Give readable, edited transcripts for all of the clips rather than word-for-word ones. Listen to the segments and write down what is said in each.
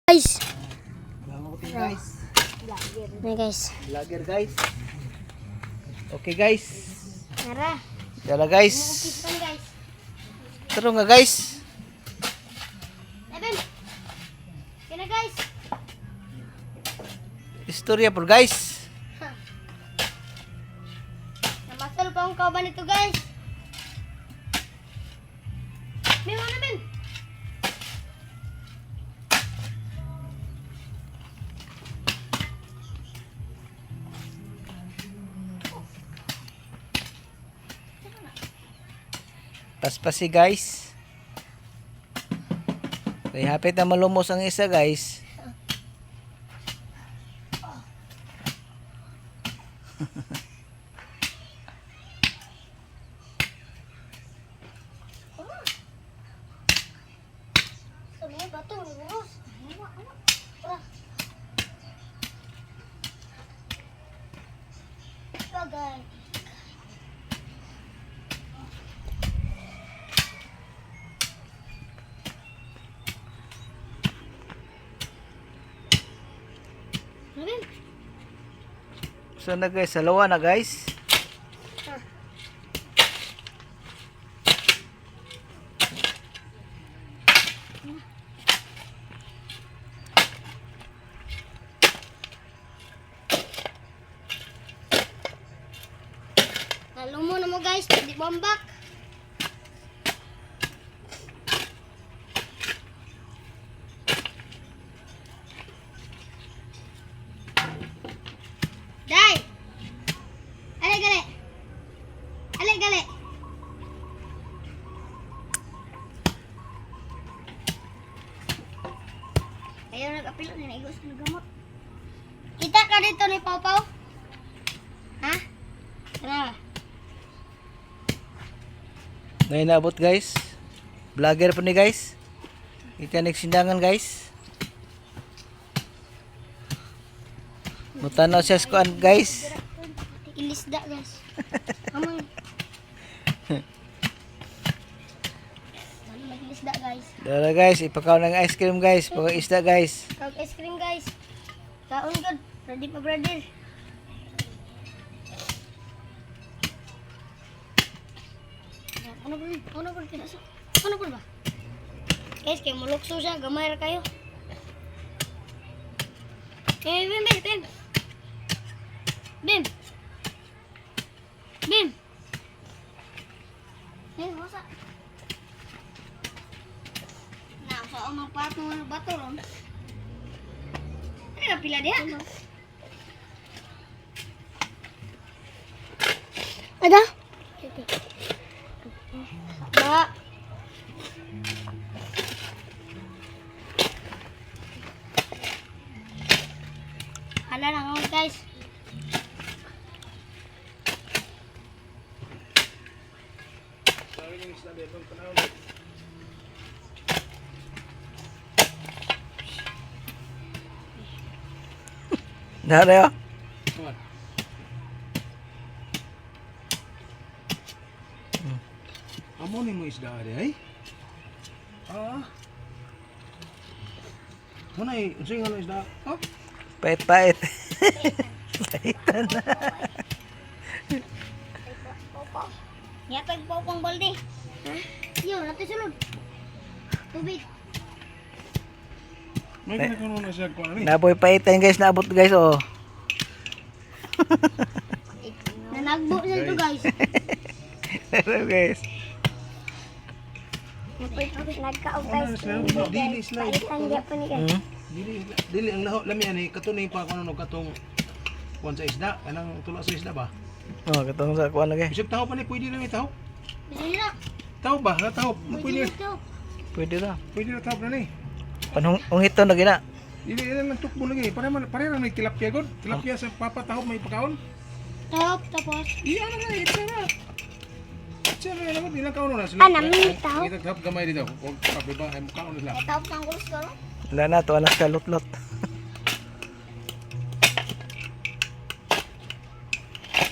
Guys. Guys. Nih guys. Vlogger guys. Oke guys. Tara. Tara guys. Mukit guys. Seru nggak guys? Eben. Kena guys. Istorya pur guys. Namasal pa ang kauban ito guys. May mana Ben? Paspasi guys. Kaya hapit na malumos ang isa guys. Sabihin bato, lurus. Tara. Ito guys. Ben. So na guys, salawa na guys. Halo mo na mo guys, di bombak. Dai. Ale gale. Ale gale. Ayaw nag-apil na igos ng gamot. Kita ka dito ni Pau Pau? Ha? Tara. Ngayon naabot guys. Vlogger po ni guys. Ika nagsindangan guys. Mutanaw siya sa kuan guys. Ilisda guys. Amoy. Ilisda guys. Dara guys, ipakaw ng ice cream guys. Pag isda guys. Kag ice cream guys. Kaon good. Ready pa brother. Ano ba pinasok? Ano ba? Guys, kay mulukso siya, gamay ra kayo. Bim. Bim. Bim. Masa? Nah, soal mga pato ng bato ron. Ano nga pila dia? Ada? Ba. Hala lang ako guys. Dara yo. Amo ni mo isda ari ay? Ah. Munay, unsay nga isda? Oh, Pait-pait. Paitan na. Yatag po pang balde. Ha? Yo, natin sulod. Tubig. may kinakaroon na siya kuan ani. Naboy paitan guys, naabot guys oh. Nanagbo siya ito guys. Hello guys. Nagkaog Ano sila? Dili sila. Ang po ni guys. Dili ang laho lami ani katunay pa kuno katong kuan sa isda, anang tulo sa isda ba? Oh, katong sa kuan lagi. Bisag taho pa ni pwede na ni taho. Bisa nila. Taho ba? Na taho. Pwede. Pwede ra. Pwede na taho na ni. Panung ungito na gina. Dili lang tukbo lagi. Pare lang may tilapia god. Tilapia sa papa taho may pagkaon. Tapos. Iya na nga ito na. Siyempre naman, ilang kaon na sila. namin taho. Itag-hap gamay dito. Huwag papiba, ay mukhaon nila. Tapos ng gulos ko. Wala na to anak sa lutlot.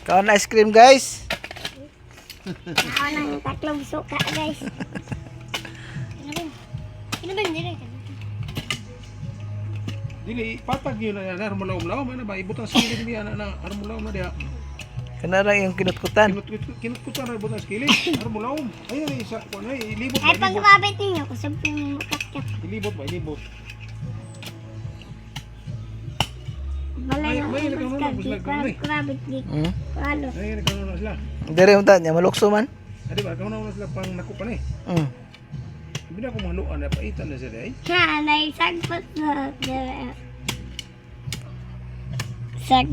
Kaon ice cream guys. Ako ng tatlong suka, guys. Ano ba? Ano ba? Hindi rin. Dili patag yun na harmulaom-laom ana ba ibutang skilid niya na harmulaom na diha. Kana lang yung kinutkutan. Kinutkutan ra ibutang skilid harmulaom. Ayun isa ko na ilibot Ay, ba ilibot. pagkabit ninyo, kasi makakyak. Ilibot ba ilibot. Balay May nagkaroon na sila karon eh. Krabit di. Hmm? Kalo. Ay nagkaroon na sila. Dire unta nya malukso man. Adi ba karon na sila pang nakupan eh. Hmm. Bina ko maluan na paitan na sila eh. Ha, naisagpot na. Sag.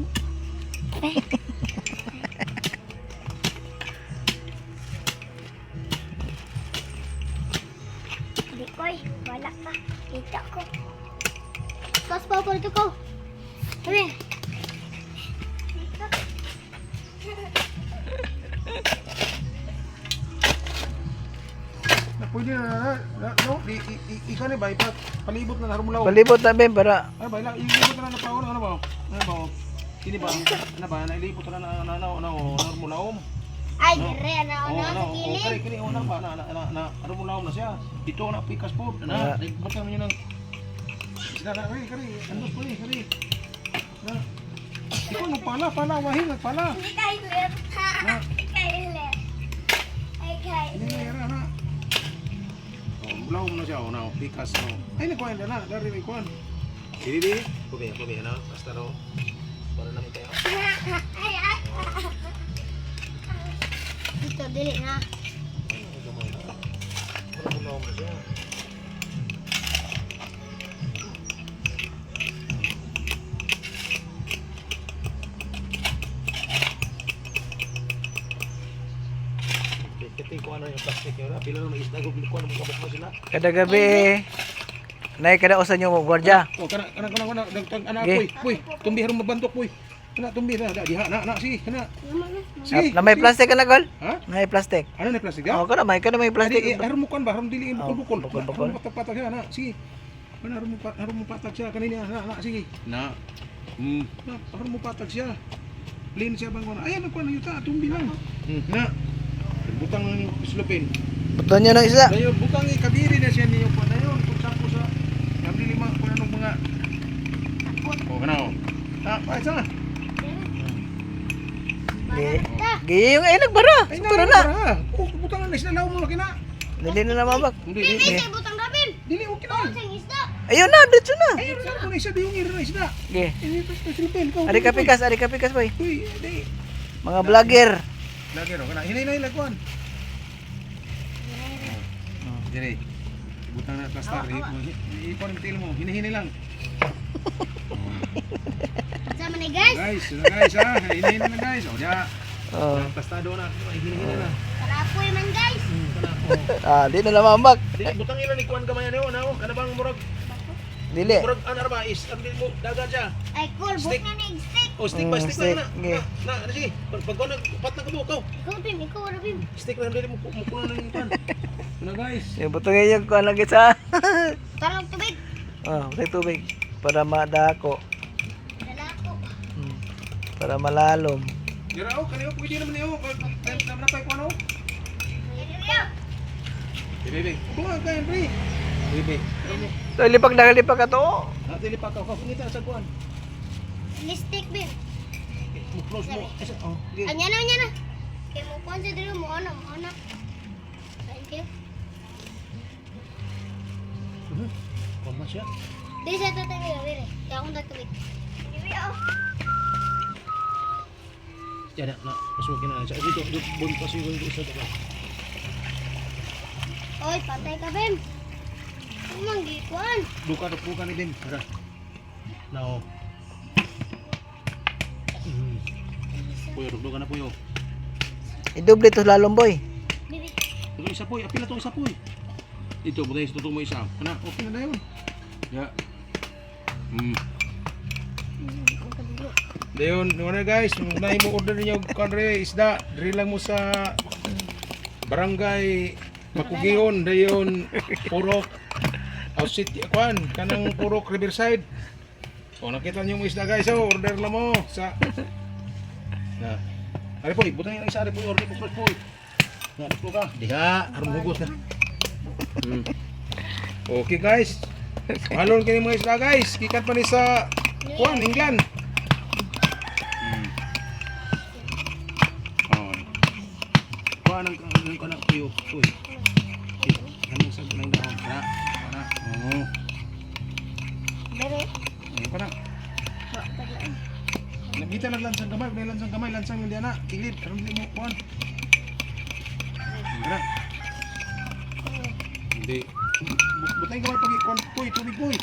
Hindi koy, wala ka. Kita ko. Kas pa ko dito ko. Sabi. Na pwede na no ikaw ni ba ipat palibot na harmulaom. Palibot na ben para Ano ba ila ilibot na paon ano ba? Ano ba? Ini ba? Ano ba na ilibot na harmulaom. Ay, dire na Oh, ona sa ano, gilid. kini una ba na harmulaom na siya. Dito na pikas po. Na, ibot kami nang sila na kari. Andos po ni kari. Na. Ikaw nagpala, wahin nagpala. Hindi kayo left. Na, Kayo left. Ay, kayo. hindi na yara na. Oh, blaom na siya, na pikas no. Ay nagkuan na, dari ni kuan. Dili. Kubi na, basta no. Para namin tayo. Ay, ay. Dito, dili na. Harmulaom na siya. Kiti ko ano yung plastic yun, pila na may isda ko ko ano kabuk mo sila. kada gabi nay kada usan yung gwardiya. Oh kana dagtag anak Okay. puy, tumbi haron mabantok puy. Kana tumbi na diha na si kana. Si. Na may plastic ka na gol? Ha? May plastic. Ano na plastic Oh, ya? kada may plastic. Haron mo kan ba haron dili Oh, bukol-bukol. bukol-bukol. Haron patag siya na. Sige. Kana haron mo patag siya kanina na sige. Na. Na haron mo patag siya. Lin siya bang kono. Ayan ko na yuta tumbi lang. Na. Butang ng slopin. Buton niya ng isda. Dayon butang ikabiri na siya niyo pa dayon kung sapo sa kami lima ko anong mga oh kana oh. Ah, pa isa. Gi yung ay nagbara. Ay Para na. Oh, butang na sila law mo laki na. Dili na namabak. Hindi, Dili hindi. sa butang rabin. Dili okay na. Oo, sa isda. Ayun na, dito na. Ayun na ko na isa yung ira na isda. Gi. Ini to slopin ko. Ari ka pikas boy. Uy, di. Mga vlogger. Lagi ro kana. Hinay na lagwan. Dire. Butang na plastar. Ipon yung tail mo. Hinahinay lang. Sama ni guys. Guys ha. Hinahinay na guys. O, diya. Oh. Plastado na. Hinahinay na. Karapoy man guys. Ah, di na namabak. Dili butang ila ni kuan gamay ano na kana bang murag Dili. murag ano ba is ang mo dagat siya. Ay, cool. Stick. Buka na stick. O stick by stick stick, na. okay. Na sige. Pag ko nagpat na kabukaw. Ikaw, Bim. Ikaw, Bim. Stick lang dili mo kuno na yung kuan. Na guys. Yung buton yung kuan lagi sa. Tarong tubig. Oh, may tubig para madako. Dalako. Para malalom. Diraw kaniyo pwede naman niyo pag na pay kuan oh. Bebe. Kuha ka Henry. Bebe. So lipak ka to. Dili pa ka ngita sa kuan. Listik, Bim. Mo close mo. Oh. Sige. Anya na. Kaya mo kuhan sa dito mo anak. Thank you. Kuan ba siya? Di sa ito tayo, Bire. Kaya akong tubig. Ya na masukin na siya. Dito bon pa siya dito sa tabi. Oy, patay ka, Bim. Kumang gikuan. Buka ni Bim. Tara. Now. Puyo, duga na puyo. Idoble to lalom boy. Bibi. Ito isa puy, apila to isa puy. Ito, butay sa tutong mo isa. Kana, okay na yun. Ya. Dayon, ano guys, nahi mo order niyo kanre isda, diri lang mo sa barangay Makugion, dayon Purok City kwan, kanang Purok Riverside. O nakita niyo mo isda guys, oh, order lang mo sa na. Ari po, butang yung isa, ari po, order po po. Na, dito ka. Diha, aron hugot na. Okay guys, Halon kini mga isda guys. Gikan pa ni sa kuan England. Oh. Kuan ang kuan tuyo. Uy. Ano sa nang dahon na. Para. Oh. Dere. Ay para. Wa taglaan. Nabita naglansang gamay, lansang yung diana. Kilid, karon di mo kuan. Mira. Hindi. Butay gamay pagi kuan puy, tubig puy.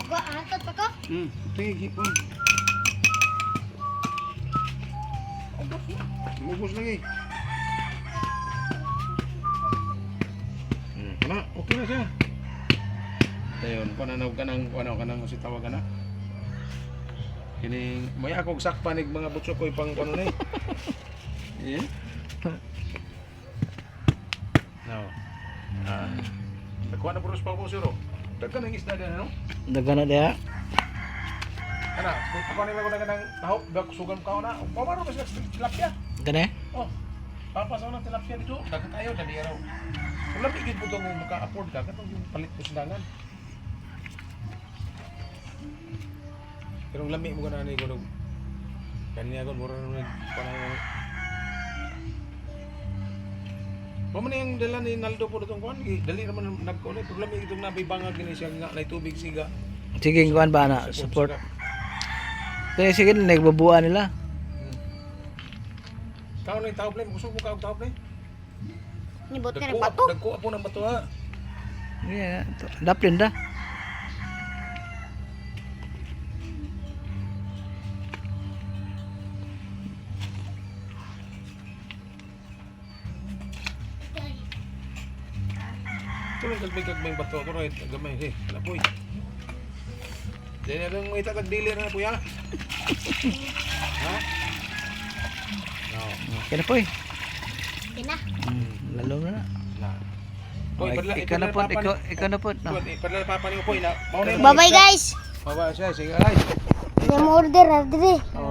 Ako atot pa ko. Butay kuan. Mubos lagi. Kana, okay na siya. Dayon, kuan na kanang si tawagan na. Kini may akong sakpan ig mga butso ko pang kuno ni. Yeah. No. Kuan na puros pa ko siro. Daghan ang isda din ano? Dagan na dia. Kana, ako nila ko nang taho, bak sugam ka na. Pamaro ba sa tilapia? Gani? Oh. Papasaw na tilapia dito. Daghan tayo dali araw. Wala bigid mo mo maka-afford ka katong yung palit ko sindangan. Pero lami mo kana ni kuno. Kanya kon mura nang panang. Pamana yung dala ni Naldo po itong kuhan, dali naman nagkuhan, problema itong nabibangag gini siya nga na tubig siga. Sige, kuan ba na support. Kaya sige nagbabuan nila. Kau na yung tao play, gusto mo ka tao play? Nibot ka ng bato. Nagkuha po ng bato ha. Yeah, daplin da. Tulong kagmay bato ako rin, gamay eh, lapoy. Diyan na lang may tatagdili na po ya. Ha? No. Kaya po eh. Kina. Lalo na. Na. Poy, Ikaw na po, ikaw na po. No. Padala papa ni Poy na. Mao na. Bye-bye guys. Bye-bye siya, sige guys. May order dire. Oh,